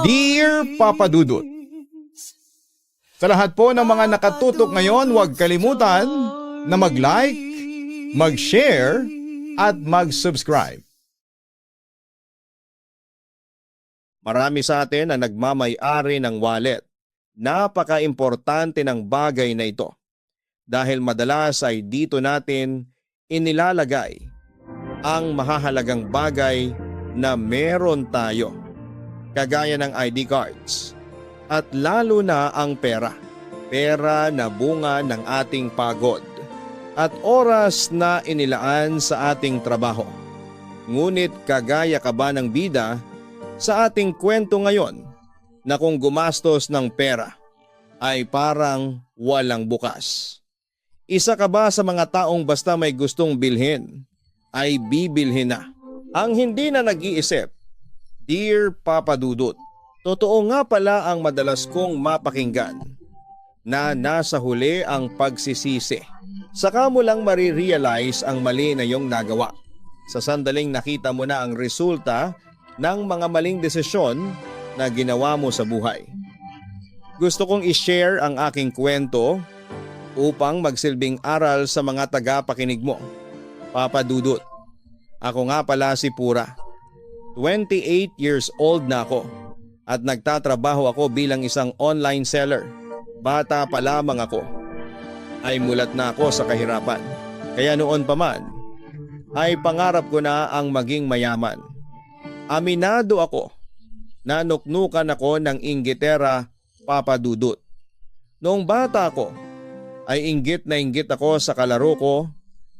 Dear Papa Dudut, sa lahat po ng mga nakatutok ngayon, huwag kalimutan na mag-like, mag-share, at mag-subscribe. Marami sa atin ang nagmamay-ari ng wallet. Napaka-importante ng bagay na ito dahil madalas ay dito natin inilalagay ang mahahalagang bagay na meron tayo, kagaya ng ID cards at lalo na ang pera. Pera na bunga ng ating pagod at oras na inilaan sa ating trabaho. Ngunit kagaya ka ba ng bida sa ating kwento ngayon na kung gumastos ng pera ay parang walang bukas? Isa ka ba sa mga taong basta may gustong bilhin ay bibilhin na? Ang hindi na nag-iisip, Dear Papa Dudut, totoo nga pala ang madalas kong mapakinggan na nasa huli ang pagsisisi. Saka mo lang marirealize ang mali na iyong nagawa. Sa sandaling nakita mo na ang resulta ng mga maling desisyon na ginawa mo sa buhay. Gusto kong i-share ang aking kwento upang magsilbing aral sa mga tagapakinig mo. Papa Dudut, ako nga pala si Pura. 28 years old na ako at nagtatrabaho ako bilang isang online seller. Bata pa lamang ako ay mulat na ako sa kahirapan. Kaya noon pa man ay pangarap ko na ang maging mayaman. Aminado ako na nuknukan ako ng inggitera, Papa Dudut. Noong bata ako ay inggit na inggit ako sa kalaro ko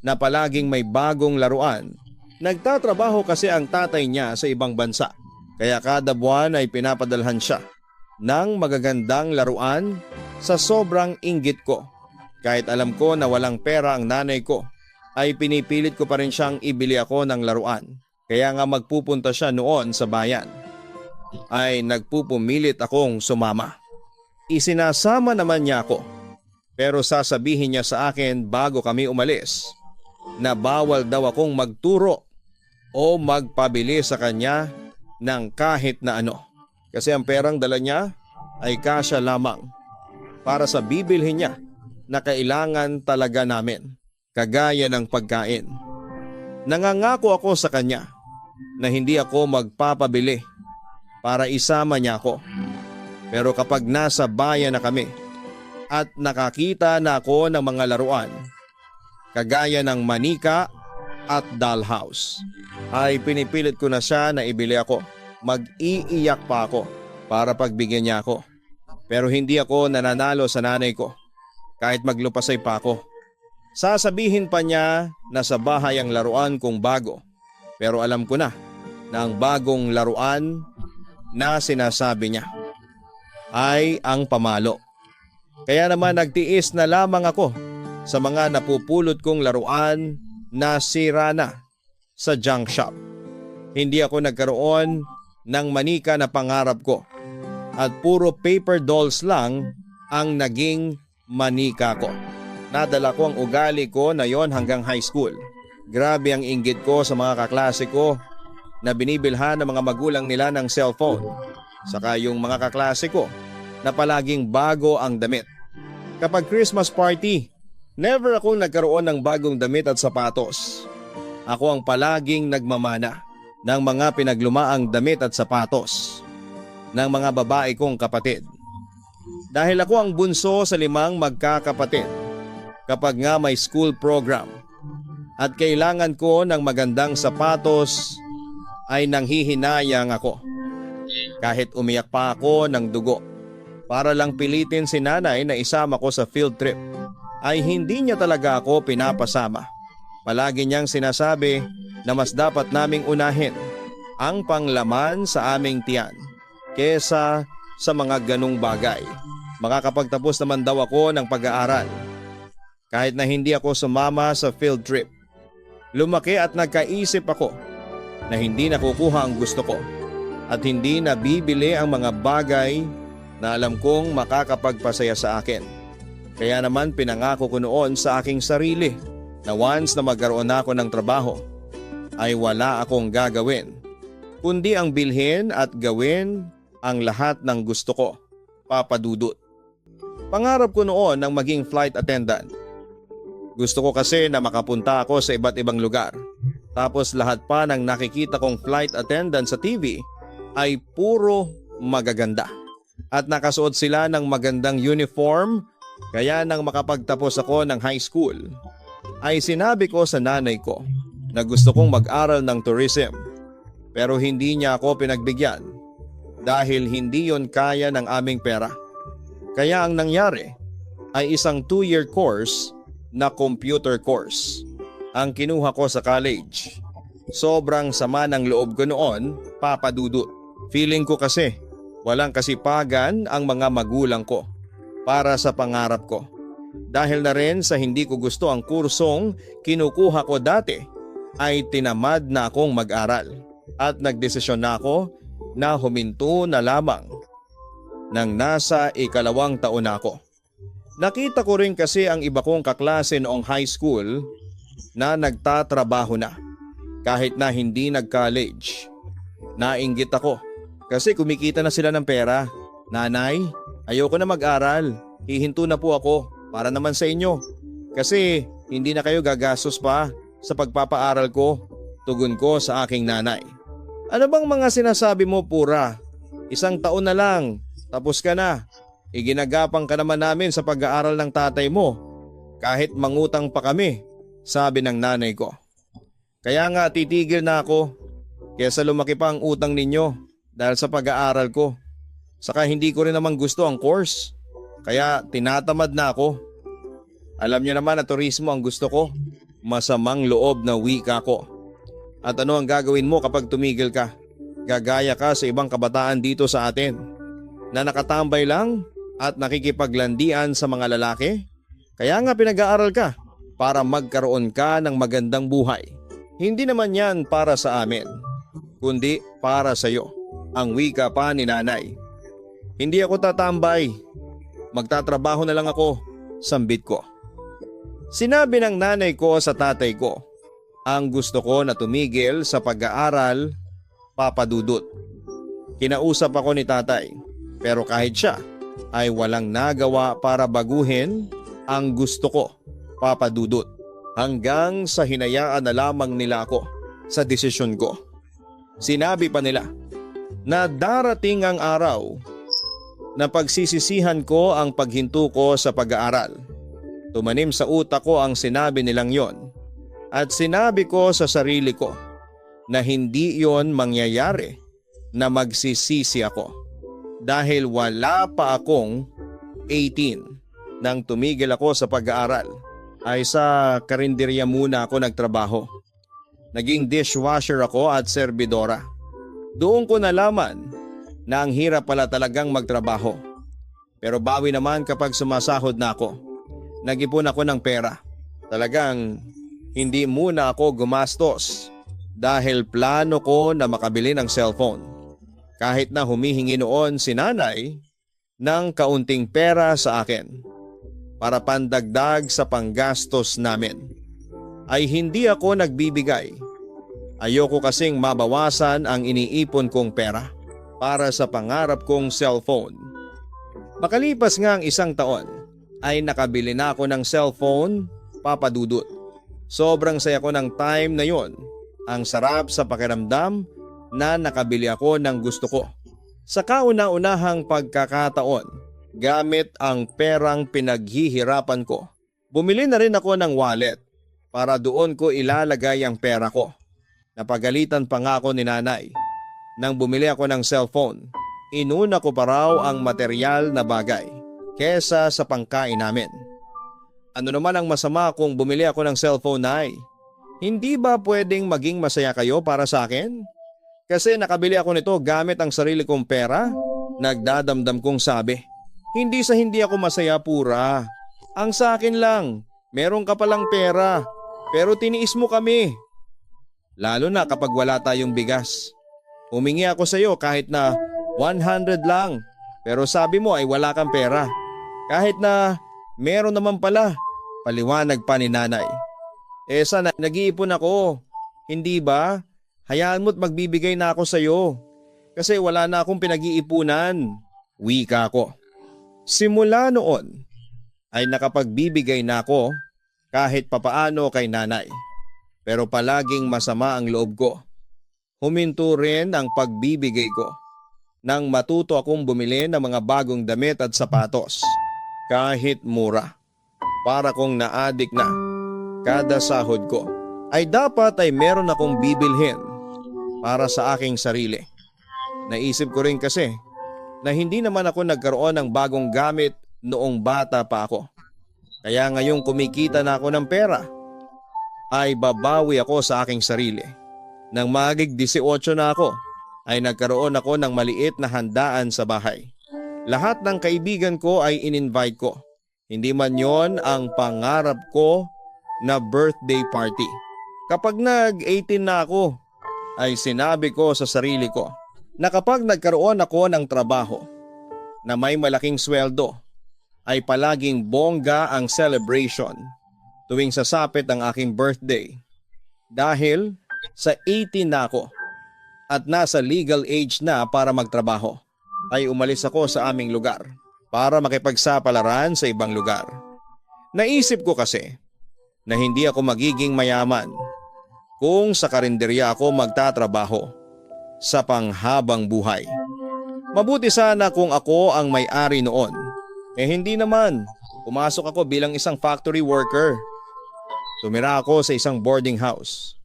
na palaging may bagong laruan. Nagtatrabaho kasi ang tatay niya sa ibang bansa, kaya kada buwan ay pinapadalhan siya ng magagandang laruan. Sa sobrang inggit ko, kahit alam ko na walang pera ang nanay ko, ay pinipilit ko pa rin siyang ibili ako ng laruan. Kaya nga magpupunta siya noon sa bayan, ay nagpupumilit akong sumama. Isinasama naman niya ako, pero sasabihin niya sa akin bago kami umalis na bawal daw akong magturo o magpabili sa kanya ng kahit na ano. Kasi ang perang dala niya ay kasya lamang para sa bibilhin niya na kailangan talaga namin, kagaya ng pagkain. Nangangako ako sa kanya na hindi ako magpapabili para isama niya ako. Pero kapag nasa bayan na kami at nakakita na ako ng mga laruan, kagaya ng manika at dollhouse, ay pinipilit ko na siya na ibili ako. Mag-iiyak pa ako para pagbigyan niya ako. Pero hindi ako nananalo sa nanay ko kahit maglupasay pa ako. Sasabihin pa niya na sa bahay ang laruan kong bago. Pero alam ko na ang bagong laruan na sinasabi niya ay ang pamalo. Kaya naman nagtiis na lamang ako sa mga napupulot kong laruan na sira na sa junk shop. Hindi ako nagkaroon ng manika na pangarap ko at puro paper dolls lang ang naging manika ko. Nadala ko ang ugali ko na yon hanggang high school. Grabe ang inggit ko sa mga kaklase ko na binibilhan ng mga magulang nila ng cellphone. Saka yung mga kaklase ko na palaging bago ang damit. Kapag Christmas party, never akong nagkaroon ng bagong damit at sapatos. Ako ang palaging nagmamana ng mga pinaglumaang damit at sapatos ng mga babae kong kapatid. Dahil ako ang bunso sa 5 magkakapatid, kapag nga may school program at kailangan ko ng magandang sapatos ay nanghihinayang ako. Kahit umiyak pa ako ng dugo para lang pilitin si nanay na isama ko sa field trip, ay hindi niya talaga ako pinapasama. Palagi niyang sinasabi na mas dapat naming unahin ang panglaman sa aming tiyan kesa sa mga ganong bagay. Makakapagtapos naman daw ako ng pag-aaral. Kahit na hindi ako sumama sa field trip, lumaki at nagkaisip ako na hindi nakukuha ang gusto ko at hindi nabibili ang mga bagay na alam kong makakapagpasaya sa akin. Kaya naman pinangako ko noon sa aking sarili na once na magkaroon ako ng trabaho ay wala akong gagawin kundi ang bilhin at gawin ang lahat ng gusto ko, Papa Dudut. Pangarap ko noon ang maging flight attendant. Gusto ko kasi na makapunta ako sa iba't ibang lugar. Tapos lahat pa ng nakikita kong flight attendant sa TV ay puro magaganda. At nakasuot sila ng magandang uniform, kaya nang makapagtapos ako ng high school ay sinabi ko sa nanay ko na gusto kong mag-aral ng tourism. Pero hindi niya ako pinagbigyan dahil hindi yon kaya ng aming pera. Kaya ang nangyari ay isang 2-year course na computer course ang kinuha ko sa college. Sobrang sama ng loob ko noon, Papa Dudut. Feeling ko kasi walang kasipagan ang mga magulang ko para sa pangarap ko. Dahil na rin sa hindi ko gusto ang kursong kinukuha ko dati ay tinamad na akong mag-aral at nagdesisyon na ako na huminto na lamang nang nasa 2nd taon na ako. Nakita ko rin kasi ang iba kong kaklase noong high school na nagtatrabaho na kahit na hindi nag-college. Nainggit ako kasi kumikita na sila ng pera. Nanay, ayoko na mag-aral. Hihinto na po ako para naman sa inyo. Kasi hindi na kayo gagastos pa sa pagpapaaral ko, tugon ko sa aking nanay. Ano bang mga sinasabi mo, Pura? 1 taon na lang, tapos ka na. Iginagapang ka naman namin sa pag-aaral ng tatay mo. Kahit mangutang pa kami, sabi ng nanay ko. Kaya nga titigil na ako kaysa lumaki pa ang utang ninyo dahil sa pag-aaral ko. Saka hindi ko rin naman gusto ang course. Kaya tinatamad na ako. Alam niyo naman na turismo ang gusto ko. Masamang loob na wika ko. At ano ang gagawin mo kapag tumigil ka? Gagaya ka sa ibang kabataan dito sa atin na nakatambay lang at nakikipaglandian sa mga lalaki? Kaya nga pinag-aaral ka para magkaroon ka ng magandang buhay. Hindi naman yan para sa amin, kundi para sa iyo. Ang wika pa ni nanay. Hindi ako tatambay. Magtatrabaho na lang ako, sambit ko. Sinabi ng nanay ko sa tatay ko, ang gusto ko na tumigil sa pag-aaral, Papa Dudut. Kinausap ako ni tatay, pero kahit siya ay walang nagawa para baguhin ang gusto ko, Papa Dudut. Hanggang sa hinayaan na lamang nila ako sa desisyon ko. Sinabi pa nila na darating ang araw na pagsisisihan ko ang paghinto ko sa pag-aaral. Tumanim sa utak ko ang sinabi nilang yon at sinabi ko sa sarili ko na hindi yon mangyayari na magsisisi ako dahil wala pa akong 18 nang tumigil ako sa pag-aaral. Ay sa karinderya muna ako nagtrabaho. Naging dishwasher ako at serbidora. Doon ko nalaman na ang hirap pala talagang magtrabaho. Pero bawi naman kapag sumasahod na ako. Nag-ipon ako ng pera. Talagang hindi muna ako gumastos dahil plano ko na makabili ng cellphone. Kahit na humihingi noon si nanay ng kaunting pera sa akin para pandagdag sa panggastos namin, ay hindi ako nagbibigay. Ayoko kasing mabawasan ang iniipon kong pera para sa pangarap kong cellphone. Makalipas nga ang 1 taon ay nakabili na ako ng cellphone, Papa Dudut. Sobrang saya ko ng time na yon. Ang sarap sa pakiramdam na nakabili ako ng gusto ko. Sa kauna-unahang pagkakataon, gamit ang perang pinaghihirapan ko, bumili na rin ako ng wallet para doon ko ilalagay ang pera ko. Napagalitan pa nga ako ni nanay. Nang bumili ako ng cellphone, inuna ko pa raw ang material na bagay kesa sa pangkain namin. Ano naman ang masama kung bumili ako ng cellphone, Nay? Hindi ba pwedeng maging masaya kayo para sa akin? Kasi nakabili ako nito gamit ang sarili kong pera, nagdadamdam kong sabi. Hindi sa hindi ako masaya, Pura. Ang sa akin lang, meron ka palang pera, pero tiniis mo kami. Lalo na kapag wala tayong bigas. Humingi ako sa iyo kahit na 100 lang, pero sabi mo ay wala kang pera. Kahit na meron naman pala, paliwanag pa ni nanay. Sana nag-iipon ako, hindi ba? Hayaan mo't magbibigay na ako sa iyo. kasi wala na akong pinag-iipunan. Wika ko. Simula noon ay nakapagbibigay na ako kahit papaano kay nanay. Pero palaging masama ang loob ko. Huminto rin ang pagbibigay ko nang matuto akong bumili ng mga bagong damit at sapatos kahit mura. Para kong naadik na kada sahod ko ay dapat ay meron akong bibilhin para sa aking sarili. Naisip ko rin kasi na hindi naman ako nagkaroon ng bagong gamit noong bata pa ako. Kaya ngayong kumikita na ako ng pera ay babawi ako sa aking sarili. Nang magig 18 na ako ay nagkaroon ako ng maliit na handaan sa bahay. Lahat ng kaibigan ko ay in-invite ko. Hindi man yon ang pangarap ko na birthday party. Kapag nag-18 na ako ay sinabi ko sa sarili ko na kapag nagkaroon ako ng trabaho na may malaking sweldo ay palaging bongga ang celebration tuwing sasapit ang aking birthday. Dahil sa 18 na ako at nasa legal age na para magtrabaho ay umalis ako sa aming lugar para makipagsapalaran sa ibang lugar. Naisip ko kasi na hindi ako magiging mayaman kung sa karinderya ako magtatrabaho sa panghabang buhay. Mabuti sana kung ako ang may-ari noon. Hindi naman. Pumasok ako bilang isang factory worker. Tumira ako sa isang boarding house.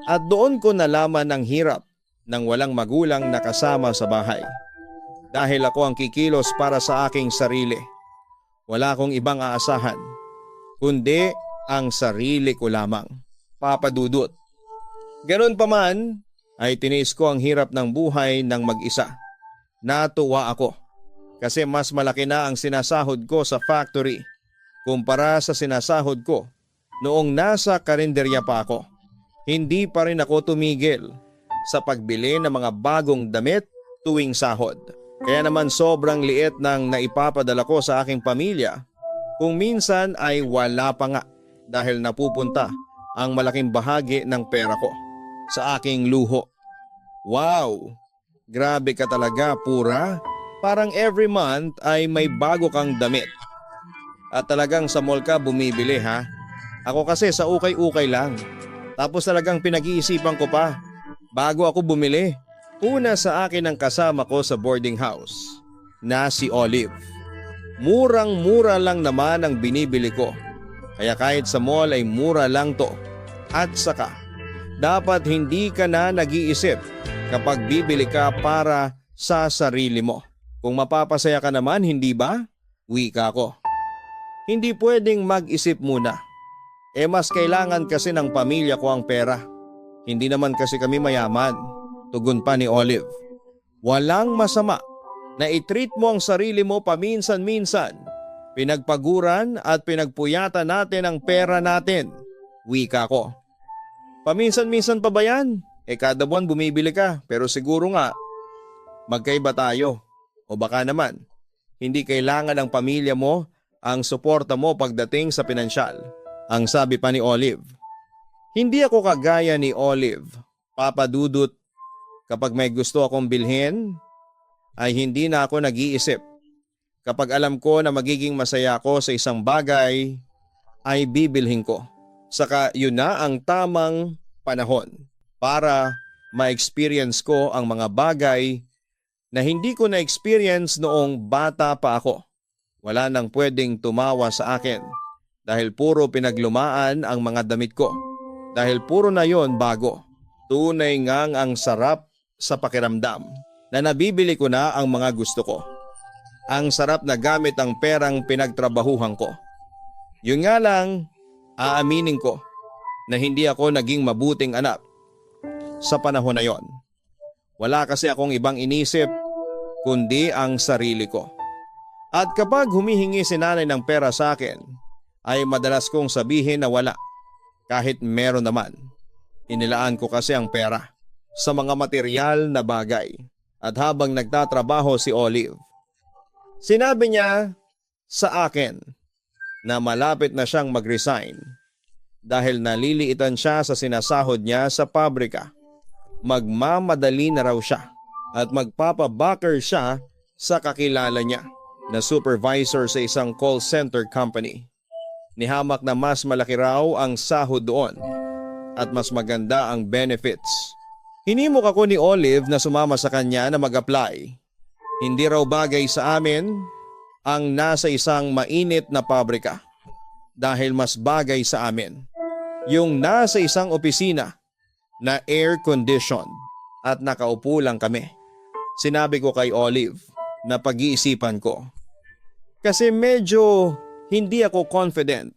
At doon ko nalaman ang hirap ng walang magulang na kasama sa bahay. Dahil ako ang kikilos para sa aking sarili. Wala akong ibang aasahan, kundi ang sarili ko lamang. Papa Dudut. Ganon pa man ay tiniis ko ang hirap ng buhay ng mag-isa. Natuwa ako kasi mas malaki na ang sinasahod ko sa factory kumpara sa sinasahod ko noong nasa karinderya pa ako. Hindi pa rin ako tumigil sa pagbili ng mga bagong damit tuwing sahod. Kaya naman sobrang liit ng naipapadala ko sa aking pamilya kung minsan ay wala pa nga dahil napupunta ang malaking bahagi ng pera ko sa aking luho. Wow! Grabe ka talaga, Pura. Parang every month ay may bago kang damit. At talagang sa mall ka bumibili ha? Ako kasi sa ukay-ukay lang. Tapos talagang pinag-iisipan ko pa bago ako bumili. Una sa akin ang kasama ko sa boarding house na si Olive. Murang-mura lang naman ang binibili ko. Kaya kahit sa mall ay mura lang to. At saka, dapat hindi ka na nag-iisip kapag bibili ka para sa sarili mo. Kung mapapasaya ka naman, hindi ba? Wika ko. Hindi pwedeng mag-isip muna. Mas kailangan kasi ng pamilya ko ang pera. Hindi naman kasi kami mayaman. Tugon pa ni Olive. Walang masama na i-treat mo ang sarili mo paminsan-minsan. Pinagpaguran at pinagpuyatan natin ang pera natin. Wika ko. Paminsan-minsan pa ba yan? Kada buwan bumibili ka pero siguro nga magkaiba tayo. O baka naman hindi kailangan ng pamilya mo ang suporta mo pagdating sa pinansyal. Ang sabi pa ni Olive. Hindi ako kagaya ni Olive, Papa Dudut. Kapag may gusto akong bilhin ay hindi na ako nag-iisip. Kapag alam ko na magiging masaya ako sa isang bagay ay bibilhin ko. Saka yun na ang tamang panahon para ma-experience ko ang mga bagay na hindi ko na-experience noong bata pa ako. Wala nang pwedeng tumawa sa akin dahil puro pinaglumaan ang mga damit ko. Dahil puro na yon bago. Tunay ngang ang sarap sa pakiramdam na nabibili ko na ang mga gusto ko. Ang sarap na gamit ang perang pinagtrabahuhan ko. Yun nga lang, aaminin ko na hindi ako naging mabuting anak sa panahon na yon. Wala kasi akong ibang inisip kundi ang sarili ko. At kapag humihingi si nanay ng pera sa akin, ay madalas kong sabihin na wala kahit meron naman. Inilaan ko kasi ang pera sa mga material na bagay. At habang nagtatrabaho si Olive, sinabi niya sa akin na malapit na siyang mag-resign dahil naliliitan siya sa sinasahod niya sa pabrika. Magmamadali na raw siya at magpapabacker siya sa kakilala niya na supervisor sa isang call center company. Nihamak na mas malaki raw ang sahod doon at mas maganda ang benefits. Hinimok ako ni Olive na sumama sa kanya na mag-apply. Hindi raw bagay sa amin ang nasa isang mainit na pabrika dahil mas bagay sa amin yung nasa isang opisina na air-conditioned at nakaupo lang kami. Sinabi ko kay Olive na pag-iisipan ko kasi medyo hindi ako confident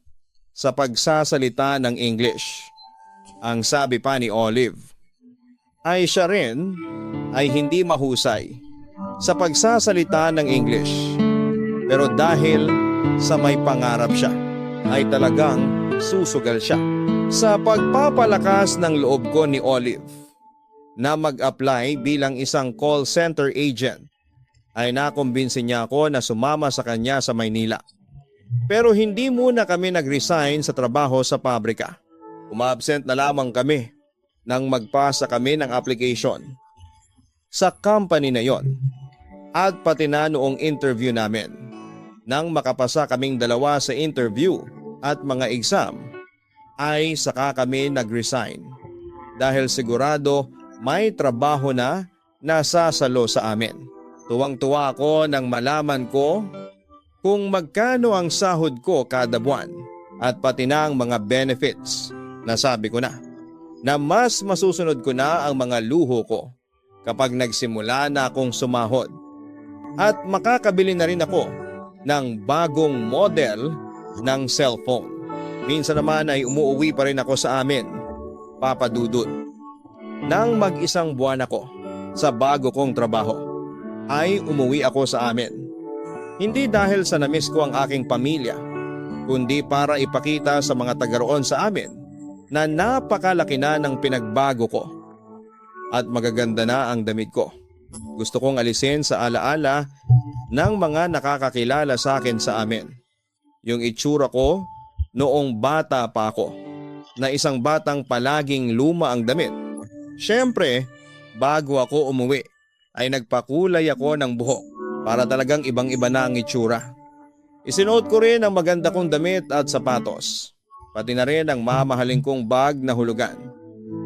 sa pagsasalita ng English. Ang sabi pa ni Olive ay siya rin ay hindi mahusay sa pagsasalita ng English. Pero dahil sa may pangarap siya ay talagang susugal siya. Sa pagpapalakas ng loob ko ni Olive na mag-apply bilang isang call center agent ay nakumbinsi niya ako na sumama sa kanya sa Maynila. Pero hindi muna kami nag-resign sa trabaho sa pabrika. Umabsent na lamang kami nang magpasa kami ng application sa company na yon at pati na noong interview namin. Nang makapasa kaming dalawa sa interview at mga exam ay saka kami nag-resign dahil sigurado may trabaho na nasasalo sa amin. Tuwang-tuwa ako nang malaman ko kung magkano ang sahod ko kada buwan at pati na ang mga benefits. Nasabi ko na mas masusunod ko na ang mga luho ko kapag nagsimula na akong sumahod at makakabili na rin ako ng bagong model ng cellphone. Minsan naman ay umuuwi pa rin ako sa amin, Papa Dudut. Nang mag-isang buwan ako sa bago kong trabaho, ay umuwi ako sa amin. Hindi dahil sa namiss ko ang aking pamilya, kundi para ipakita sa mga taga-roon sa amin na napakalaki na ng pinagbago ko at magaganda na ang damit ko. Gusto kong alisin sa alaala ng mga nakakakilala sa akin sa amin yung itsura ko noong bata pa ako, na isang batang palaging luma ang damit. Siyempre, bago ako umuwi ay nagpakulay ako ng buhok para talagang ibang-iba na ang itsura. Isinuot ko rin ang maganda kong damit at sapatos, pati na rin ang mamahaling kong bag na hulugan.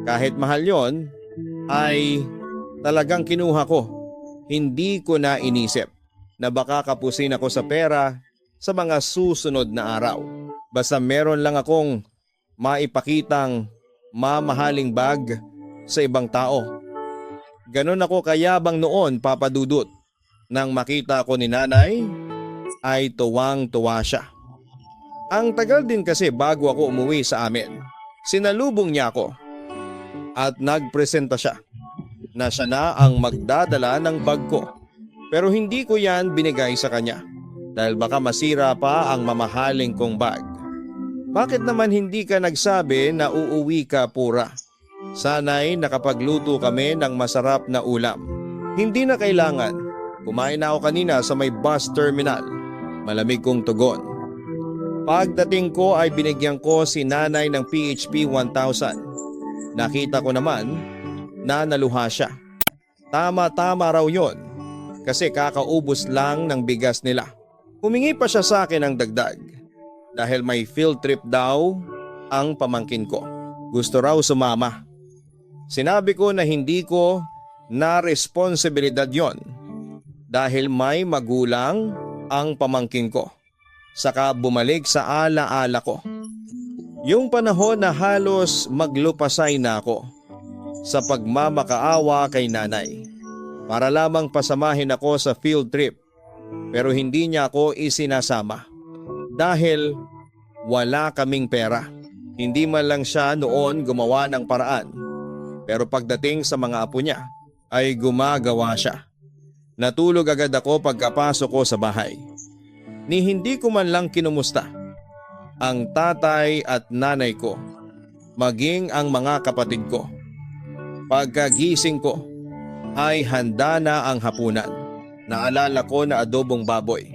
Kahit mahal yon ay talagang kinuha ko. Hindi ko na inisip na baka kapusin ako sa pera sa mga susunod na araw. Basta meron lang akong maipakitang mamahaling bag sa ibang tao. Ganon ako kayabang noon, Papa Dudut. Nang makita ko ni nanay ay tuwang-tuwa siya. Ang tagal din kasi bago ako umuwi sa amin. Sinalubong niya ako at nagpresenta siya na siya na ang magdadala ng bag ko. Pero hindi ko yan binigay sa kanya dahil baka masira pa ang mamahaling kong bag. Bakit naman hindi ka nagsabi na uuwi ka, Pura? Sana'y nakapagluto kami ng masarap na ulam. Hindi na kailangan. Kumain na ako kanina sa may bus terminal. Malamig kong tugon. Pagdating ko ay binigyan ko si nanay ng PHP 1000. Nakita ko naman na naluha siya. Tama-tama raw yon kasi kakaubos lang ng bigas nila. Humingi pa siya sa akin ng dagdag dahil may field trip daw ang pamangkin ko. Gusto raw sumama. Sinabi ko na hindi ko na responsibilidad yon dahil may magulang ang pamangkin ko. Saka bumalik sa ala-ala ko. Yung panahon na halos maglupasay na ako sa pagmamakaawa kay nanay para lamang pasamahin ako sa field trip, pero hindi niya ako isinasama dahil wala kaming pera. Hindi man lang siya noon gumawa ng paraan, pero pagdating sa mga apo niya ay gumagawa siya. Natulog agad ako pagkapasok ko sa bahay. Ni hindi ko man lang kinumusta ang tatay at nanay ko, maging ang mga kapatid ko. Pagkagising ko ay handa na ang hapunan. Naalala ko na adobong baboy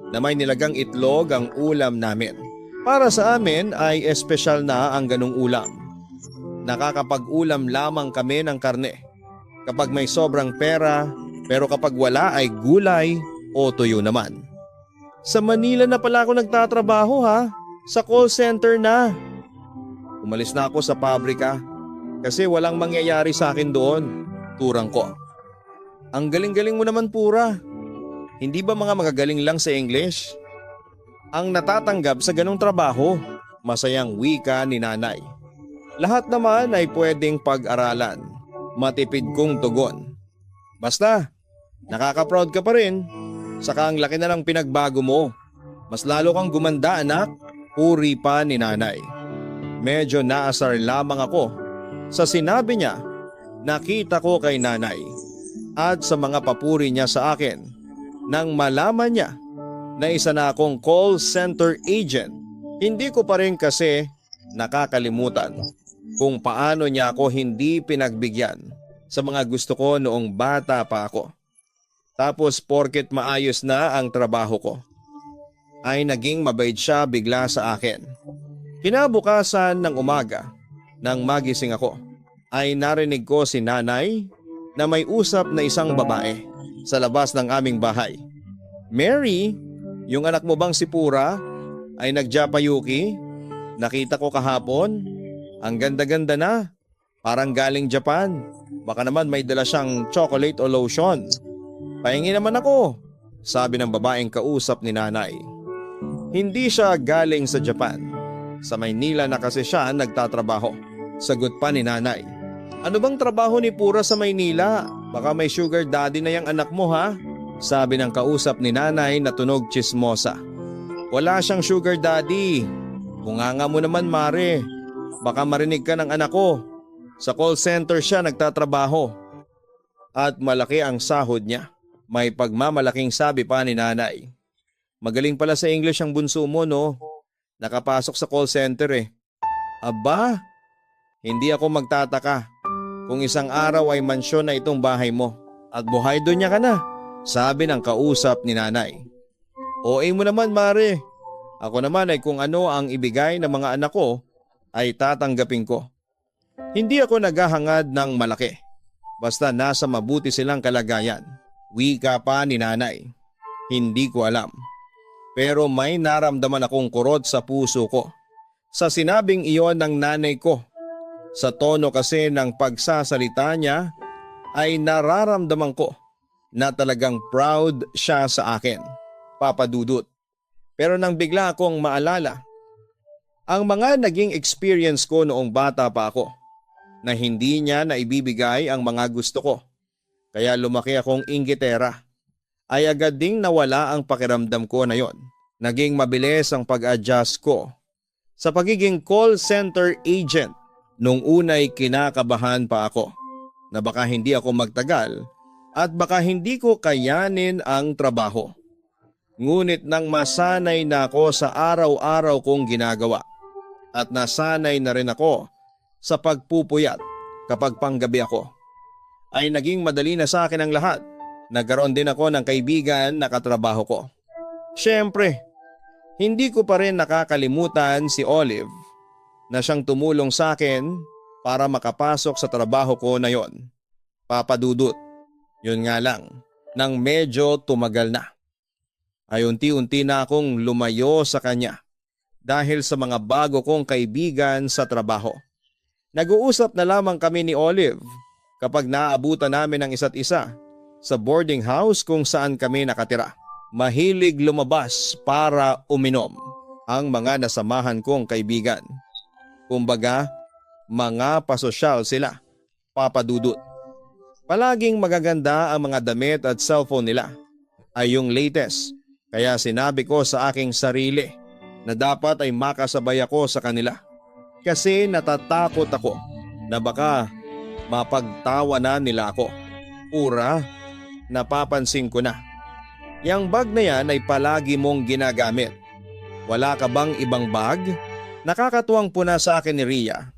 na may nilagang itlog ang ulam namin. Para sa amin ay espesyal na ang ganong ulam. Nakakapag-ulam lamang kami ng karne kapag may sobrang pera, pero kapag wala ay gulay o tuyo naman. Sa Manila na pala ako nagtatrabaho ha, sa call center na. Umalis na ako sa pabrika kasi walang mangyayari sa akin doon, turang ko. Ang galing-galing mo naman Pura. Hindi ba mga magagaling lang sa English ang natatanggap sa ganong trabaho? Masayang wika ni nanay. Lahat naman ay pwedeng pag-aralan. Matipid kong tugon. Basta, nakaka-proud ka pa rin. Saka ang laki na lang pinagbago mo. Mas lalo kang gumanda anak. Puri pa ni nanay. Medyo naasar lamang ako sa sinabi niya. Nakita ko kay nanay at sa mga papuri niya sa akin nang malaman niya na isa na akong call center agent. Hindi ko pa rin kasi nakakalimutan kung paano niya ako hindi pinagbigyan sa mga gusto ko noong bata pa ako. Tapos porket maayos na ang trabaho ko, ay naging mabait siya bigla sa akin. Kinabukasan ng umaga, nang magising ako, ay narinig ko si nanay na may usap na isang babae sa labas ng aming bahay. Mary, yung anak mo bang si Pura ay nag-Japayuki? Nakita ko kahapon. Ang ganda-ganda na. Parang galing Japan. Baka naman may dala siyang chocolate o lotion. Pahingi naman ako, sabi ng babaeng kausap ni nanay. Hindi siya galing sa Japan. Sa Maynila na kasi siya nagtatrabaho. Sagot pa ni nanay. Ano bang trabaho ni Pura sa Maynila? Baka may sugar daddy na yung anak mo ha? Sabi ng kausap ni nanay na tunog tsismosa. Wala siyang sugar daddy. Bunganga mo naman Mare. Baka marinig ka ng anak ko. Sa call center siya nagtatrabaho. At malaki ang sahod niya. May pagmamalaking sabi pa ni nanay. Magaling pala sa English ang bunso mo no. Nakapasok sa call center eh. Aba, hindi ako magtataka kung isang araw ay mansyon na itong bahay mo at buhay doon niya ka na, sabi ng kausap ni nanay. OA mo naman Mare. Ako naman ay kung ano ang ibigay ng mga anak ko ay tatanggapin ko. Hindi ako naghahangad ng malaki. Basta nasa mabuti silang kalagayan. Wika pa ni nanay. Hindi ko alam. Pero may naramdaman akong kurot sa puso ko sa sinabing iyon ng nanay ko. Sa tono kasi ng pagsasalita niya ay nararamdaman ko na talagang proud siya sa akin, Papa Dudut. Pero nang bigla akong maalala ang mga naging experience ko noong bata pa ako na hindi niya naibibigay ang mga gusto ko. Kaya lumaki akong inggitera. Ay agad ding nawala ang pakiramdam ko na yon. Naging mabilis ang pag-adjust ko sa pagiging call center agent. Nung unay kinakabahan pa ako na baka hindi ako magtagal at baka hindi ko kayanin ang trabaho. Ngunit nang masanay na ako sa araw-araw kong ginagawa at nasanay na rin ako sa pagpupuyat kapag panggabi ako, ay naging madali na sa akin ang lahat. Nagkaroon din ako ng kaibigan na katrabaho ko. Siyempre, hindi ko pa rin nakakalimutan si Olive na siyang tumulong sa akin para makapasok sa trabaho ko na yon. Papa Dudut, yun nga lang, nang medyo tumagal na. Ay unti-unti na akong lumayo sa kanya dahil sa mga bago kong kaibigan sa trabaho. Nag-uusap na lamang kami ni Olive kapag naaabutan namin ang isa't isa sa boarding house kung saan kami nakatira. Mahilig lumabas para uminom ang mga nasamahan kong kaibigan. Kumbaga, mga pasosyal sila, Papa Dudut. Palaging magaganda ang mga damit at cellphone nila ay yung latest. Kaya sinabi ko sa aking sarili na dapat ay makasabay ako sa kanila. Kasi natatakot ako na baka mapagtawanan nila ako. Pura, napapansin ko na. Yang bag na yan ay palagi mong ginagamit. Wala ka bang ibang bag? Nakakatuwang puna sa akin ni Ria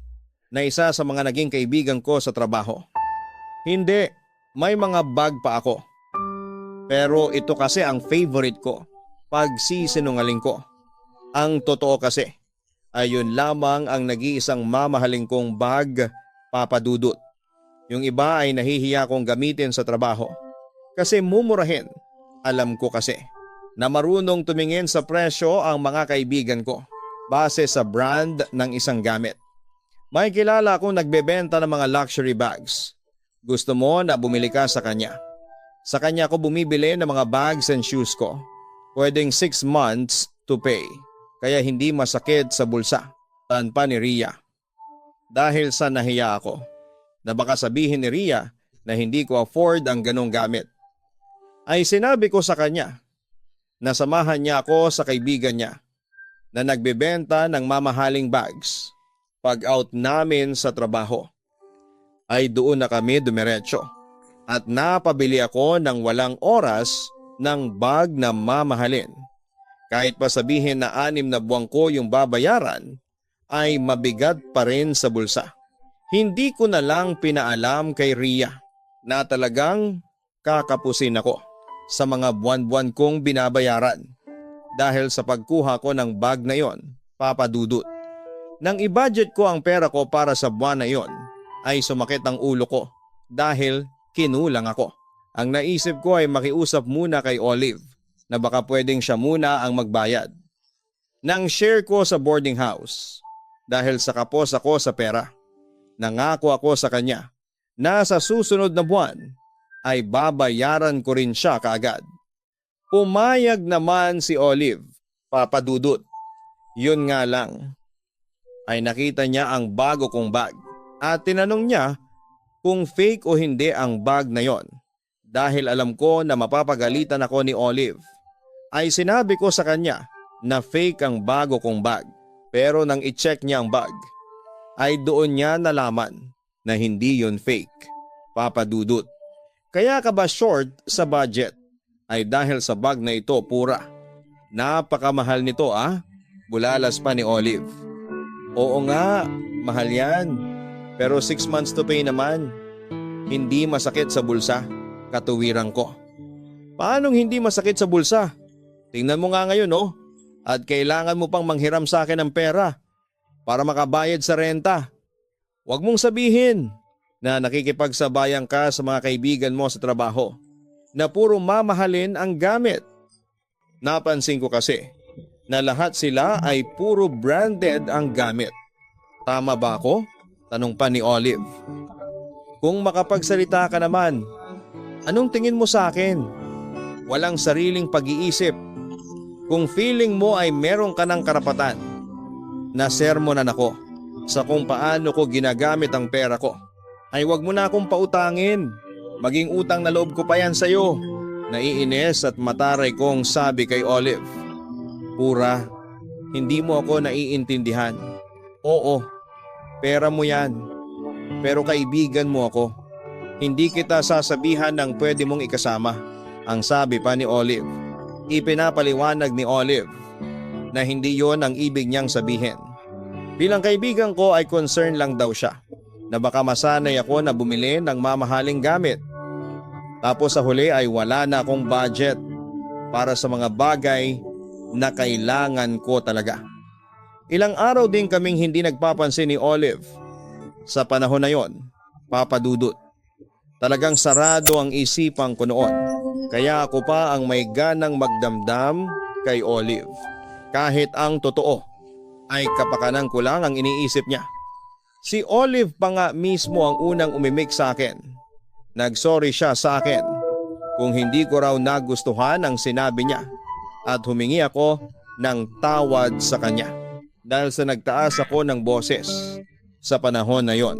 na isa sa mga naging kaibigan ko sa trabaho. Hindi, may mga bag pa ako. Pero ito kasi ang favorite ko, pagsisinungaling ko. Ang totoo kasi, ayun lamang ang nag-iisang mamahaling kong bag, Papa Dudut. Yung iba ay nahihiya kong gamitin sa trabaho kasi mumurahin. Alam ko kasi na marunong tumingin sa presyo ang mga kaibigan ko base sa brand ng isang gamit. May kilala akong nagbebenta ng mga luxury bags. Gusto mo na bumili ka sa kanya. Sa kanya ako bumibili ng mga bags and shoes ko. Pwedeng 6 months to pay. Kaya hindi masakit sa bulsa. Taan pa ni Ria. Dahil sa nahiya ako na baka sabihin ni Ria na hindi ko afford ang ganong gamit, ay sinabi ko sa kanya na samahan niya ako sa kaibigan niya na nagbebenta ng mamahaling bags. Pag out namin sa trabaho ay doon na kami dumiretso at napabili ako ng walang oras ng bag na mamahalin. Kahit pa sabihin na 6 na buwan ko yung babayaran, ay mabigat pa rin sa bulsa. Hindi ko na lang pinaalam kay Ria na talagang kakapusin ako sa mga buwan-buwan kong binabayaran dahil sa pagkuha ko ng bag na yon, Papa Dudut. Nang i-budget ko ang pera ko para sa buwan na yon, ay sumakit ang ulo ko dahil kinulang ako. Ang naisip ko ay makiusap muna kay Olive na baka pwedeng siya muna ang magbayad. Nang share ko sa boarding house dahil sa kapos ako sa pera, nangako ako sa kanya na sa susunod na buwan ay babayaran ko rin siya kaagad. Pumayag naman si Olive, Papa Dudut. Yun nga lang, ay nakita niya ang bago kong bag at tinanong niya kung fake o hindi ang bag na yon. Dahil alam ko na mapapagalitan ako ni Olive, ay sinabi ko sa kanya na fake ang bago kong bag. Pero nang i-check niya ang bag, ay doon niya nalaman na hindi yun fake, Papa Dudut. Kaya ka ba short sa budget? Ay dahil sa bag na ito pura. Napakamahal nito Bulalas pa ni Olive. Oo nga, mahal yan. Pero 6 months to pay naman. Hindi masakit sa bulsa, katuwiran ko. Paanong hindi masakit sa bulsa? Tingnan mo nga ngayon at kailangan mo pang manghiram sa akin ng pera para makabayad sa renta. Huwag mong sabihin na nakikipagsabayan ka sa mga kaibigan mo sa trabaho na puro mamahalin ang gamit. Napansin ko kasi na lahat sila ay puro branded ang gamit. Tama ba ako? Tanong pa ni Olive. Kung makapagsalita ka naman, anong tingin mo sa akin? Walang sariling pag-iisip. Kung feeling mo ay meron ka ng karapatan na sermonan ako sa kung paano ko ginagamit ang pera ko, ay wag mo na akong pautangin. Maging utang na loob ko pa yan sa'yo. Naiinis at mataray kong sabi kay Olive. Pura, hindi mo ako naiintindihan. Oo, pera mo yan. Pero kaibigan mo ako. Hindi kita sasabihan ng pwede mong ikasama, ang sabi pa ni Olive. Ipinapaliwanag ni Olive na hindi yon ang ibig niyang sabihin. Bilang kaibigan ko ay concern lang daw siya na baka masanay ako na bumili ng mamahaling gamit. Tapos sa huli ay wala na akong budget para sa mga bagay na kailangan ko talaga. Ilang araw din kaming hindi nagpapansin ni Olive. Sa panahon na yon, Papa Dudut, talagang sarado ang isipan ko noon. Kaya ako pa ang may ganang magdamdam kay Olive. Kahit ang totoo ay kapakanan ko lang ang iniisip niya. Si Olive pa nga mismo ang unang umimik sa akin. Nagsorry siya sa akin kung hindi ko raw nagustuhan ang sinabi niya at humingi ako ng tawad sa kanya dahil sa nagtaas ako ng boses. Sa panahon na yon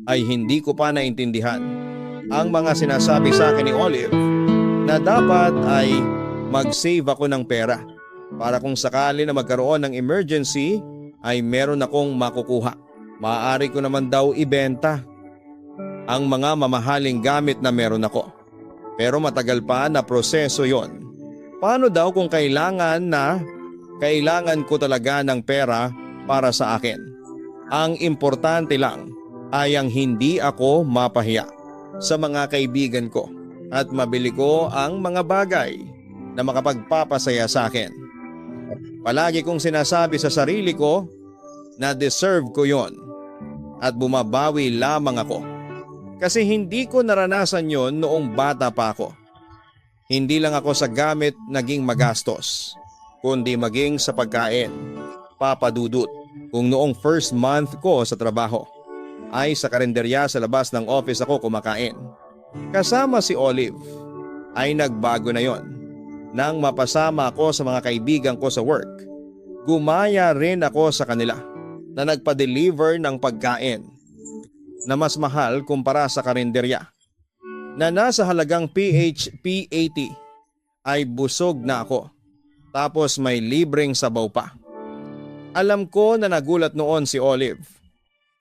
ay hindi ko pa naintindihan ang mga sinasabi sa akin ni Olive na dapat ay mag-save ako ng pera para kung sakali na magkaroon ng emergency ay meron akong makukuha. Maaari ko naman daw ibenta ang mga mamahaling gamit na meron ako. Pero matagal pa na proseso yon. Paano daw kung kailangan ko talaga ng pera para sa akin? Ang importante lang ay ang hindi ako mapahiya sa mga kaibigan ko at mabili ko ang mga bagay na makapagpapasaya sa akin. Palagi kong sinasabi sa sarili ko na deserve ko yon at bumabawi lamang ako. Kasi hindi ko naranasan yon noong bata pa ako. Hindi lang ako sa gamit naging magastos, kundi maging sa pagkain. Papadudot, kung noong first month ko sa trabaho ay sa karinderya sa labas ng office ako kumakain. Kasama si Olive ay nagbago na yon. Nang mapasama ako sa mga kaibigan ko sa work, gumaya rin ako sa kanila na nagpa-deliver ng pagkain na mas mahal kumpara sa karinderya na nasa halagang PHP80 ay busog na ako tapos may libreng sabaw pa. Alam ko na nagulat noon si Olive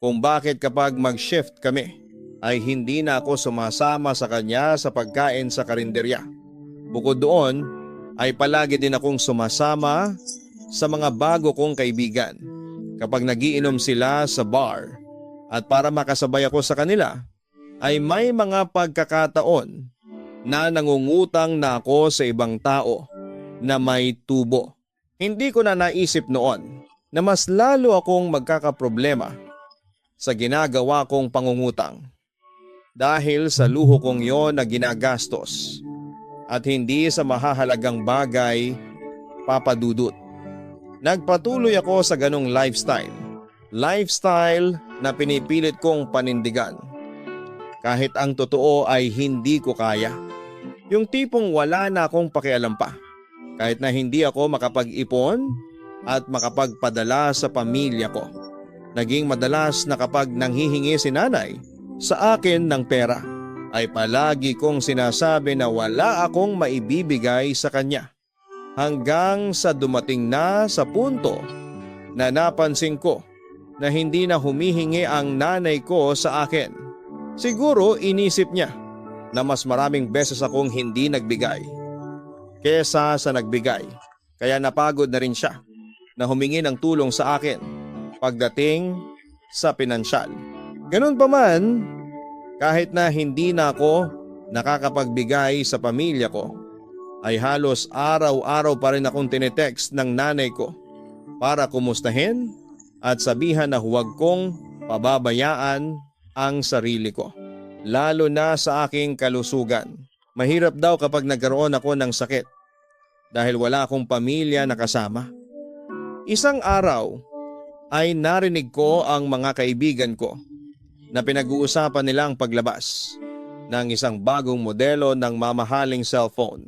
kung bakit kapag mag-shift kami ay hindi na ako sumasama sa kanya sa pagkain sa karinderya. Bukod doon ay palagi din akong sumasama sa mga bago kong kaibigan kapag nagiinom sila sa bar. At para makasabay ako sa kanila ay may mga pagkakataon na nangungutang na ako sa ibang tao na may tubo. Hindi ko na naisip noon na mas lalo akong magkakaproblema sa ginagawa kong pangungutang dahil sa luho kong yon na ginagastos at hindi sa mahahalagang bagay, papadudot. Nagpatuloy ako sa ganong lifestyle na pinipilit kong panindigan. Kahit ang totoo ay hindi ko kaya. Yung tipong wala na akong pakialam pa. Kahit na hindi ako makapag-ipon at makapagpadala sa pamilya ko. Naging madalas na kapag nanghihingi si nanay sa akin ng pera, ay palagi kong sinasabi na wala akong maibibigay sa kanya. Hanggang sa dumating na sa punto na napansin ko na hindi na humihingi ang nanay ko sa akin. Siguro inisip niya na mas maraming beses akong hindi nagbigay kesa sa nagbigay. Kaya napagod na rin siya na humingi ng tulong sa akin pagdating sa pinansyal. Ganun pa man, kahit na hindi na ako nakakapagbigay sa pamilya ko, ay halos araw-araw pa rin akong tinetext ng nanay ko para kumustahin at sabihan na huwag kong pababayaan ang sarili ko. Lalo na sa aking kalusugan. Mahirap daw kapag nagkaroon ako ng sakit dahil wala akong pamilya na kasama. Isang araw ay narinig ko ang mga kaibigan ko na pinag-uusapan nilang paglabas ng isang bagong modelo ng mamahaling cellphone.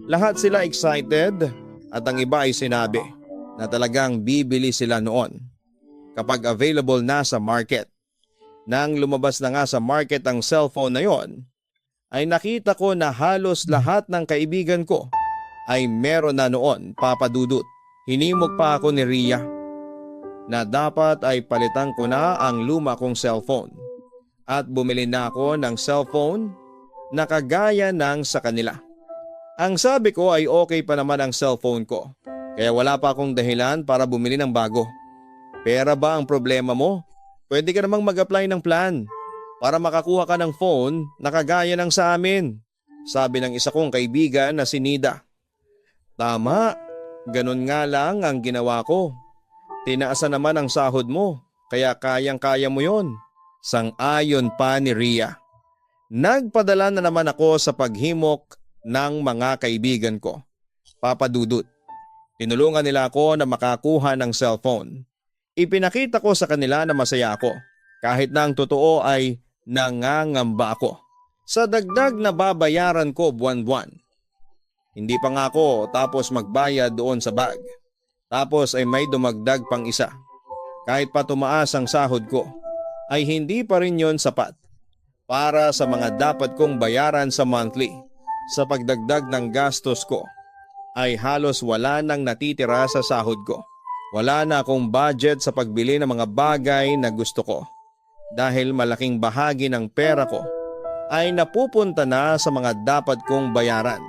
Lahat sila excited at ang iba ay sinabi na talagang bibili sila noon kapag available na sa market. Nang lumabas na nga sa market ang cellphone na yon, ay nakita ko na halos lahat ng kaibigan ko ay meron na noon, papadudot. Hinimok pa ako ni Rhea na dapat ay palitan ko na ang luma kong cellphone at bumili na ako ng cellphone na kagaya ng sa kanila. Ang sabi ko ay okay pa naman ang cellphone ko, kaya wala pa akong dahilan para bumili ng bago. Pera ba ang problema mo? Pwede ka namang mag-apply ng plan para makakuha ka ng phone na kagaya ng sa amin, sabi ng isa kong kaibigan na si Nida. Tama, ganun nga lang ang ginawa ko. Tinaasan naman ang sahod mo, kaya kayang-kaya mo yon, sang-ayon pa ni Rhea. Nagpadala na naman ako sa paghimok ng mga kaibigan ko, papadudot. Tinulungan nila ako na makakuha ng cellphone. Ipinakita ko sa kanila na masaya ako kahit na ang totoo ay nangangamba ako sa dagdag na babayaran ko buwan-buwan. Hindi pa nga ako tapos magbayad doon sa bag. Tapos ay may dumagdag pang isa. Kahit pa tumaas ang sahod ko ay hindi pa rin yon sapat para sa mga dapat kong bayaran sa monthly. Sa pagdagdag ng gastos ko ay halos wala nang natitira sa sahod ko. Wala na akong budget sa pagbili ng mga bagay na gusto ko dahil malaking bahagi ng pera ko ay napupunta na sa mga dapat kong bayaran.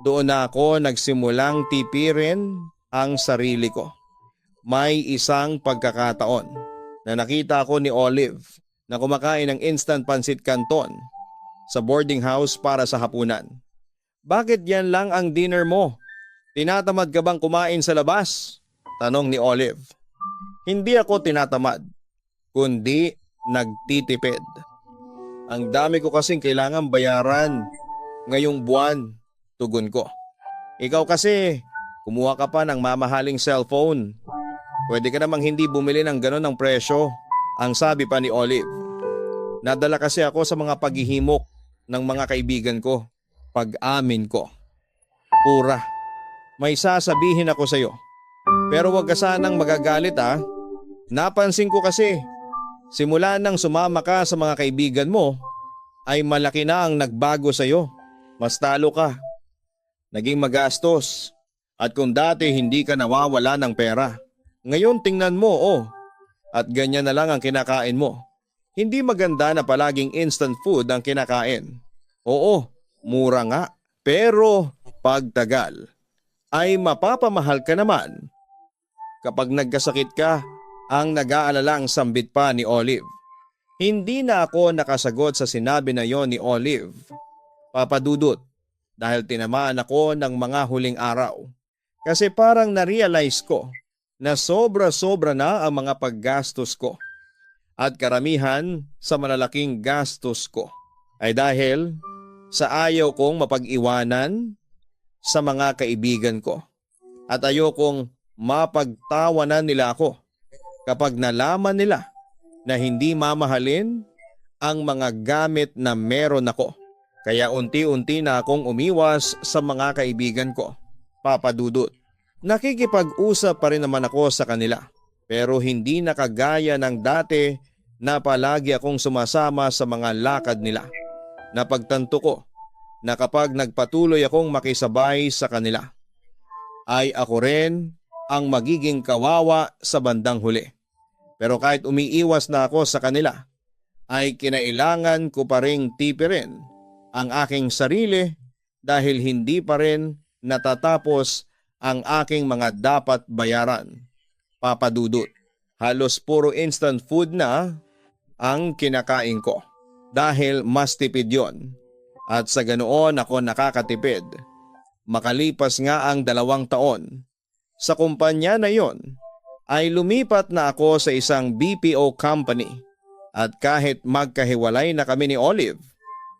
Doon na ako nagsimulang tipirin ang sarili ko. May isang pagkakataon na nakita ko ni Olive na kumakain ng instant pancit canton sa boarding house para sa hapunan. Bakit yan lang ang dinner mo? Tinatamad ka bang kumain sa labas? Tanong ni Olive. Hindi ako tinatamad, kundi nagtitipid. Ang dami ko kasing kailangan bayaran ngayong buwan, tugon ko. Ikaw kasi, kumuha ka pa ng mamahaling cellphone. Pwede ka namang hindi bumili ng ganon ng presyo, ang sabi pa ni Olive. Nadala kasi ako sa mga paghihimok ng mga kaibigan ko. Pag-amin ko. Pura, may sasabihin ako sa iyo. Pero wag ka sanang magagalit ah. Napansin ko kasi, simula nang sumama ka sa mga kaibigan mo, ay malaki na ang nagbago sa iyo. Mas talo ka. Naging magastos. At kung dati hindi ka nawawala ng pera, ngayon tingnan mo at ganyan na lang ang kinakain mo. Hindi maganda na palaging instant food ang kinakain. Oo, mura nga. Pero pagtagal ay mapapamahal ka naman. Kapag nagkasakit ka, ang nag-aalala ang sambit pa ni Olive. Hindi na ako nakasagot sa sinabi na yon ni Olive. Papadudot, dahil tinamaan ako ng mga huling araw. Kasi parang na-realize ko na sobra-sobra na ang mga paggastos ko. At karamihan sa malalaking gastos ko ay dahil sa ayaw kong mapag-iwanan sa mga kaibigan ko. At ayokong mapagtawanan nila ako kapag nalaman nila na hindi mamahalin ang mga gamit na meron ako. Kaya unti-unti na akong umiwas sa mga kaibigan ko. Papadudot. Nakikipag-usap pa rin naman ako sa kanila. Pero hindi na kagaya ng dati na palagi akong sumasama sa mga lakad nila. Napagtanto ko na kapag nagpatuloy akong makisabay sa kanila, ay ako rin ang magiging kawawa sa bandang huli. Pero kahit umiiwas na ako sa kanila, ay kinailangan ko pa ring tipirin ang aking sarili dahil hindi pa rin natatapos ang aking mga dapat bayaran. Papadudot, halos puro instant food na ang kinakain ko dahil mas tipid yon. At sa ganoon ako nakakatipid. Makalipas nga ang 2 taon, sa kumpanya na yon ay lumipat na ako sa isang BPO company at kahit magkahiwalay na kami ni Olive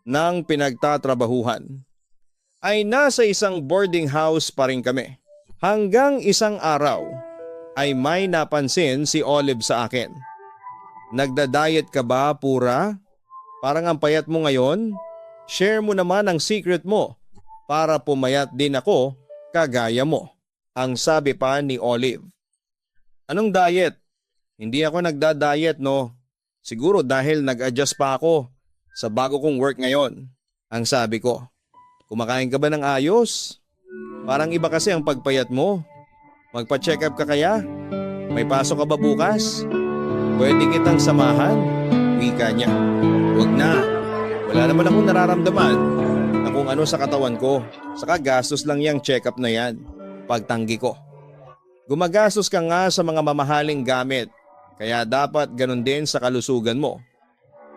ng pinagtatrabahuhan, ay nasa isang boarding house pa rin kami. Hanggang isang araw ay may napansin si Olive sa akin. Nagda-diet ka ba, Pura? Parang ang payat mo ngayon. Share mo naman ang secret mo para pumayat din ako kagaya mo, ang sabi pa ni Olive. Anong diet? Hindi ako nagda-diet no. Siguro dahil nag-adjust pa ako sa bago kong work ngayon, ang sabi ko. Kumakain ka ba ng ayos? Parang iba kasi ang pagpayat mo. Magpa-check up ka kaya? May pasok ka ba bukas? Pwede kitang samahan? Wika niya. Huwag na. Wala naman akong nararamdaman na kung ano sa katawan ko. Saka gastos lang yung check up na yan. Pagtanggi ko. Gumagastos ka nga sa mga mamahaling gamit. Kaya dapat ganun din sa kalusugan mo.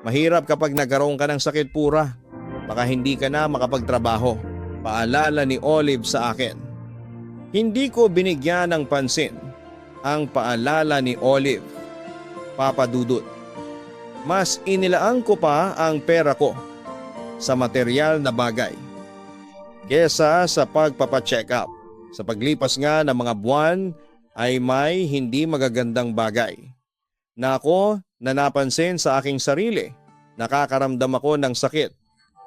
Mahirap kapag nagkaroon ka ng sakit, Pura. Baka hindi ka na makapagtrabaho. Paalala ni Olive sa akin. Hindi ko binigyan ng pansin ang paalala ni Olive. Papadudot. Mas inilaan ko pa ang pera ko sa material na bagay kesa sa pagpapacheck up. Sa paglipas nga ng mga buwan ay may hindi magagandang bagay na ako na napansin sa aking sarili. Nakakaramdam ako ng sakit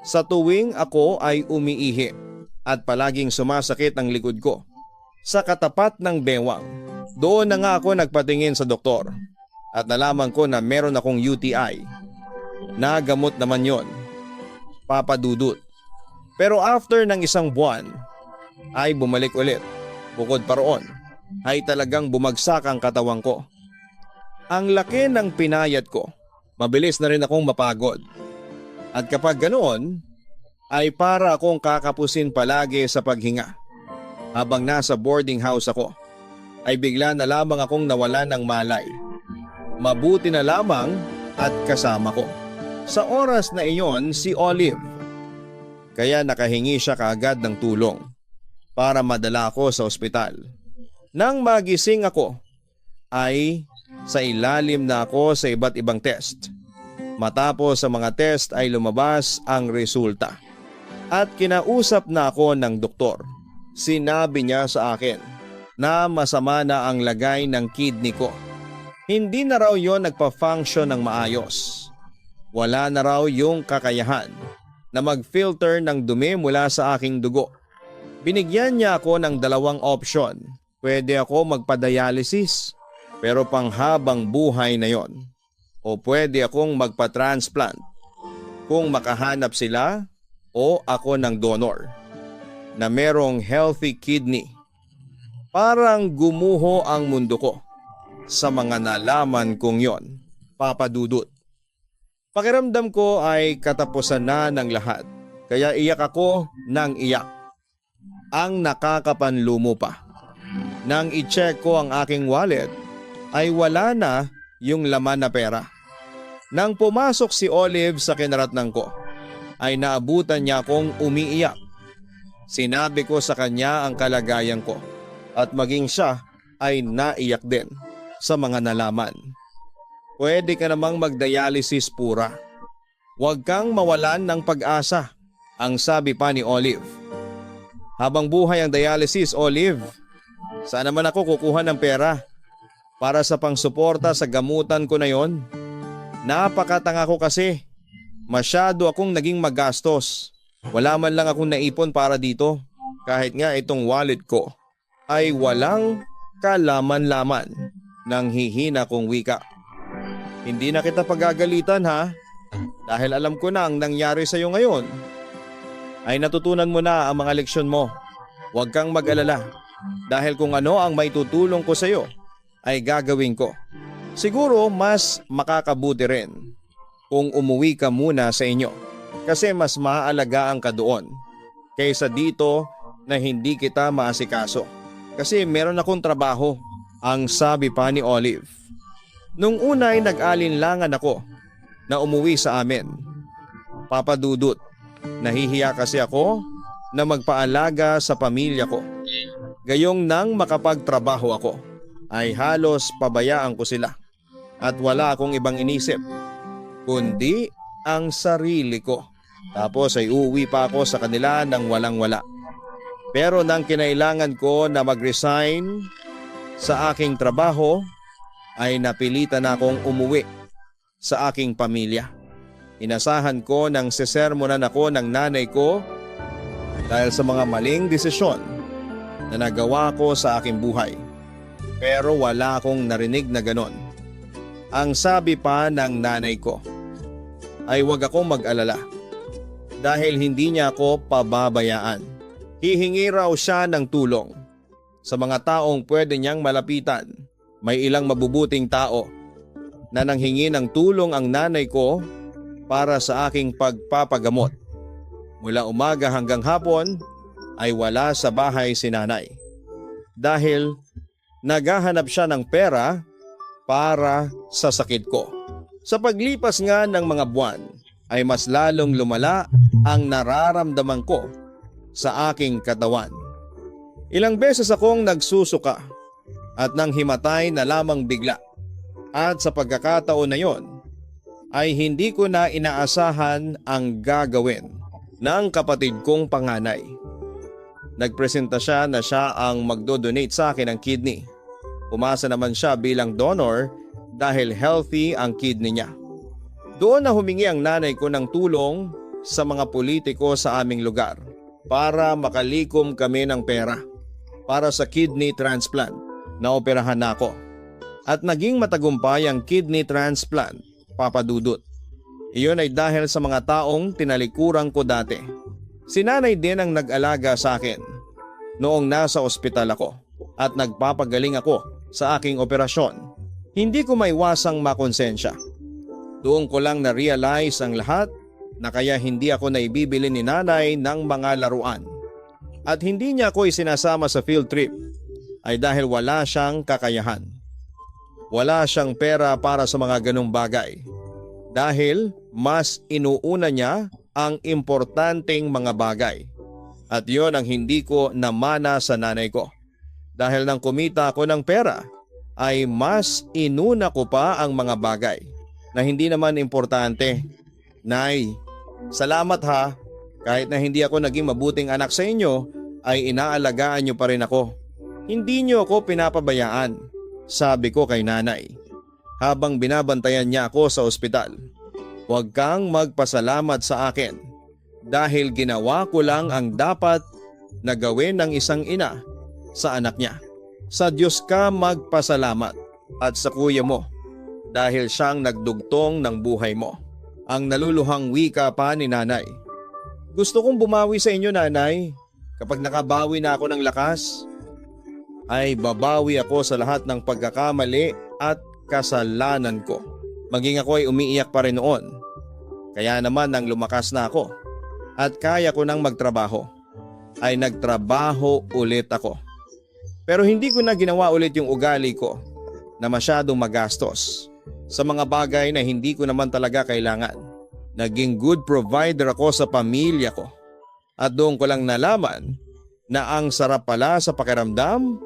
sa tuwing ako ay umiihi at palaging sumasakit ang likod ko sa katapat ng bewang. Doon na nga ako nagpatingin sa doktor at nalaman ko na meron akong UTI. Nagamot naman yon. Papadudot. Pero after ng 1 buwan ay bumalik ulit. Bukod pa roon ay talagang bumagsak ang katawan ko. Ang laki ng pinayat ko. Mabilis na rin akong mapagod. At kapag ganoon, ay para akong kakapusin palagi sa paghinga. Habang nasa boarding house ako, ay bigla na lamang akong nawala ng malay. Mabuti na lamang at kasama ko. Sa oras na iyon si Olive. Kaya nakahingi siya kaagad ng tulong para madala ako sa ospital. Nang magising ako, ay sa ilalim na ako sa iba't ibang test. Matapos sa mga test ay lumabas ang resulta. At kinausap na ako ng doktor. Sinabi niya sa akin na masama na ang lagay ng kidney ko. Hindi na raw yon nagpa-function ng maayos. Wala na raw yung kakayahan na mag-filter ng dumi mula sa aking dugo. Binigyan niya ako ng 2 option. Pwede ako magpa-dialysis pero panghabang buhay na yon. O pwede akong magpa-transplant kung makahanap sila o ako ng donor na merong healthy kidney. Parang gumuho ang mundo ko sa mga nalaman kong yon, Papa Dudut. Pakiramdam ko ay katapusan na ng lahat, kaya iyak ako ng iyak. Ang nakakapanlumo pa. Nang i-check ko ang aking wallet ay wala na yung laman na pera. Nang pumasok si Olive sa kinaratnang ko ay naabutan niya akong umiiyak. Sinabi ko sa kanya ang kalagayan ko at maging siya ay naiyak din sa mga nalaman. Pwede ka namang mag-dialysis pura. Huwag kang mawalan ng pag-asa, ang sabi pa ni Olive. Habang buhay ang dialysis, Olive, saan naman ako kukuha ng pera para sa pangsuporta sa gamutan ko na yon? Napakatanga ko kasi. Masyado akong naging magastos. Wala man lang akong naipon para dito. Kahit nga itong wallet ko ay walang kalaman-laman ng hihina kong wika. Hindi na kita pagagalitan ha. Dahil alam ko na ang nangyari sa iyo ngayon. Ay natutunan mo na ang mga leksyon mo. Huwag kang mag-alala. Dahil kung ano ang may tutulong ko sa iyo ay gagawin ko. Siguro mas makakabuti rin kung umuwi ka muna sa inyo kasi mas maaalagaan ka doon kaysa dito na hindi kita maasikaso. Kasi meron akong trabaho, ang sabi pa ni Olive. Nung una ay nag-alinlangan ako na umuwi sa amin. Papa Dudut, nahihiya kasi ako na magpaalaga sa pamilya ko. Gayong nang makapagtrabaho ako ay halos pabayaan ko sila. At wala akong ibang inisip kundi ang sarili ko. Tapos ay uuwi pa ako sa kanila nang walang-wala. Pero nang kinailangan ko na mag-resign sa aking trabaho ay napilitan akong umuwi sa aking pamilya. Inasahan ko nang sesermonan ako ng nanay ko dahil sa mga maling desisyon na nagawa ko sa aking buhay. Pero wala akong narinig na ganon. Ang sabi pa ng nanay ko ay huwag akong mag-alala dahil hindi niya ako pababayaan. Hihingi raw siya ng tulong sa mga taong pwede niyang malapitan. May ilang mabubuting tao na nanghingi ng tulong ang nanay ko para sa aking pagpapagamot. Mula umaga hanggang hapon ay wala sa bahay si nanay dahil naghahanap siya ng pera para sa sakit ko. Sa paglipas nga ng mga buwan ay mas lalong lumala ang nararamdaman ko sa aking katawan. Ilang beses akong nagsusuka at nang himatay na lamang bigla. At sa pagkakataon na yon ay hindi ko na inaasahan ang gagawin ng kapatid kong panganay. Nagpresenta siya na siya ang magdodonate sa akin ng kidney. Umasa naman siya bilang donor dahil healthy ang kidney niya. Doon na humingi ang nanay ko ng tulong sa mga politiko sa aming lugar para makalikom kami ng pera para sa kidney transplant na operahan ako. At naging matagumpay ang kidney transplant, Papa Dudut. Iyon ay dahil sa mga taong tinalikuran ko dati. Si nanay din ang nag-alaga sa akin noong nasa ospital ako at nagpapagaling ako sa aking operasyon. Hindi ko maiwasang makonsensya. Doon ko lang na-realize ang lahat na kaya hindi ako naibibili ni nanay ng mga laruan. At hindi niya ako isinasama sa field trip ay dahil wala siyang kakayahan. Wala siyang pera para sa mga ganong bagay. Dahil mas inuuna niya ang importanteng mga bagay. At yon ang hindi ko namana sa nanay ko. Dahil nang kumita ako ng pera, ay mas inuna ko pa ang mga bagay na hindi naman importante. Nay, salamat ha. Kahit na hindi ako naging mabuting anak sa inyo, ay inaalagaan niyo pa rin ako. Hindi niyo ako pinapabayaan, sabi ko kay nanay habang binabantayan niya ako sa ospital. Huwag kang magpasalamat sa akin dahil ginawa ko lang ang dapat na gawin ng isang ina sa anak niya. Sa Diyos ka magpasalamat at sa kuya mo dahil siyang nagdugtong ng buhay mo. Ang naluluhang wika pa ni nanay. Gusto kong bumawi sa inyo, nanay. Kapag nakabawi na ako ng lakas, ay babawi ako sa lahat ng pagkakamali at kasalanan ko. Maging ako ay umiiyak pa rin noon. Kaya naman nang lumakas na ako at kaya ko nang magtrabaho, ay nagtrabaho ulit ako. Pero hindi ko na ginawa ulit yung ugali ko na masyadong magastos sa mga bagay na hindi ko naman talaga kailangan. Naging good provider ako sa pamilya ko. At doon ko lang nalaman na ang sarap pala sa pakiramdam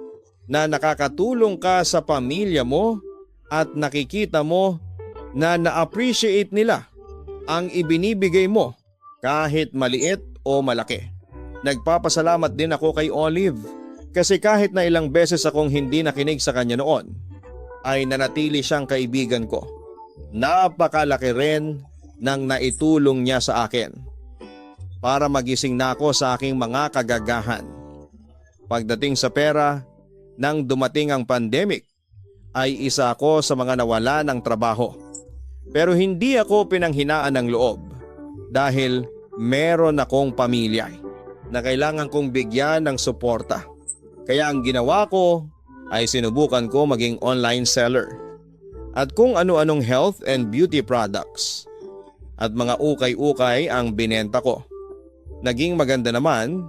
na nakakatulong ka sa pamilya mo at nakikita mo na na-appreciate nila ang ibinibigay mo kahit maliit o malaki. Nagpapasalamat din ako kay Olive kasi kahit na ilang beses akong hindi nakinig sa kanya noon, ay nanatili siyang kaibigan ko. Napakalaki rin ng naitulong niya sa akin para magising na ako sa aking mga kagagahan. Pagdating sa pera, nang dumating ang pandemic, ay isa ako sa mga nawala ng trabaho. Pero hindi ako pinanghinaan ng loob dahil meron akong pamilya na kailangan kong bigyan ng suporta. Kaya ang ginawa ko ay sinubukan ko maging online seller at kung ano-anong health and beauty products at mga ukay-ukay ang binenta ko. Naging maganda naman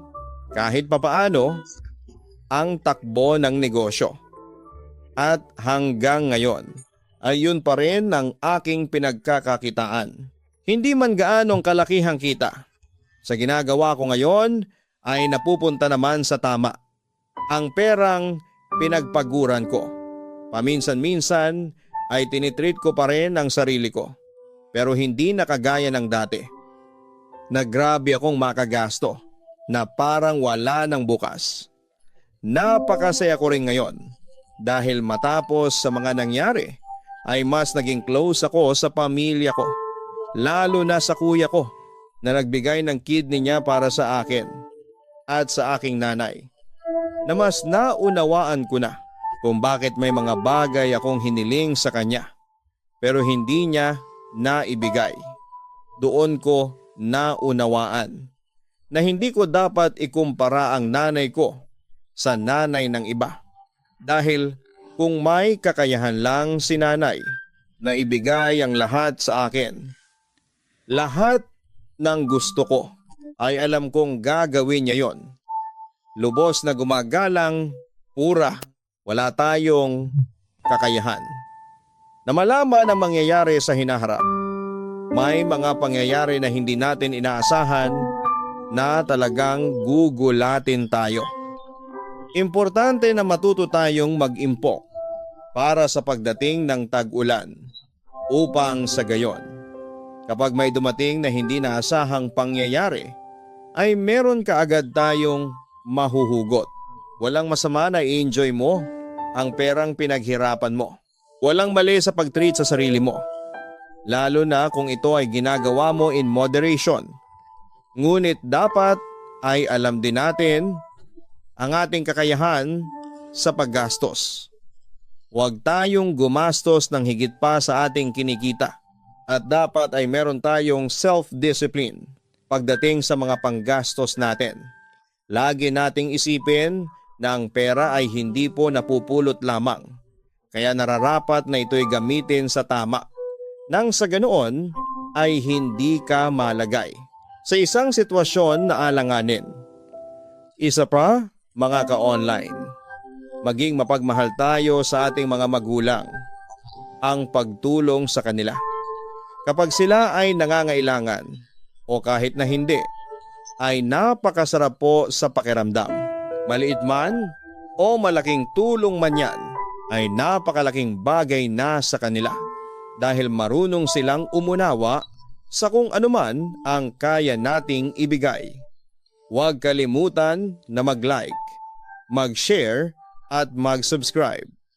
kahit papaano ang takbo ng negosyo. At hanggang ngayon ay yun pa rin ang aking pinagkakakitaan. Hindi man gaanong kalakihang kita. Sa ginagawa ko ngayon ay napupunta naman sa tama. Ang perang pinagpaguran ko. Paminsan-minsan ay tinitreat ko pa rin ang sarili ko. Pero hindi na kagaya ng dati. Nagrabe akong makagasto na parang wala ng bukas. Napakasaya ko rin ngayon dahil matapos sa mga nangyari ay mas naging close ako sa pamilya ko. Lalo na sa kuya ko na nagbigay ng kidney niya para sa akin at sa aking nanay. Na mas naunawaan ko na kung bakit may mga bagay akong hiniling sa kanya pero hindi niya naibigay. Doon ko naunawaan na hindi ko dapat ikumpara ang nanay ko sa nanay ng iba. Dahil kung may kakayahan lang si nanay na ibigay ang lahat sa akin, lahat ng gusto ko ay alam kong gagawin niya yon. Lubos na gumagalang, pura, wala tayong kakayahan. Na malaman ang mangyayari sa hinaharap. May mga pangyayari na hindi natin inaasahan na talagang gugulatin tayo. Importante na matuto tayong mag-impok para sa pagdating ng tag-ulan upang sa gayon, kapag may dumating na hindi naasahang pangyayari, ay meron kaagad tayong mahuhugot. Walang masama na i-enjoy mo ang perang pinaghirapan mo. Walang mali sa pag-treat sa sarili mo. Lalo na kung ito ay ginagawa mo in moderation. Ngunit dapat ay alam din natin ang ating kakayahan sa paggastos. Huwag tayong gumastos ng higit pa sa ating kinikita. At dapat ay meron tayong self-discipline pagdating sa mga panggastos natin. Lagi nating isipin na ang pera ay hindi po napupulot lamang. Kaya nararapat na ito'y gamitin sa tama. Nang sa ganoon ay hindi ka malagay sa isang sitwasyon na alanganin. Isa pa, mga ka-online, maging mapagmahal tayo sa ating mga magulang, ang pagtulong sa kanila. Kapag sila ay nangangailangan o kahit na hindi, ay napakasarap po sa pakiramdam. Maliit man o malaking tulong man yan, ay napakalaking bagay na sa kanila. dahil marunong silang umunawa sa kung anuman ang kaya nating ibigay. Huwag kalimutan na mag-like, mag-share at mag-subscribe.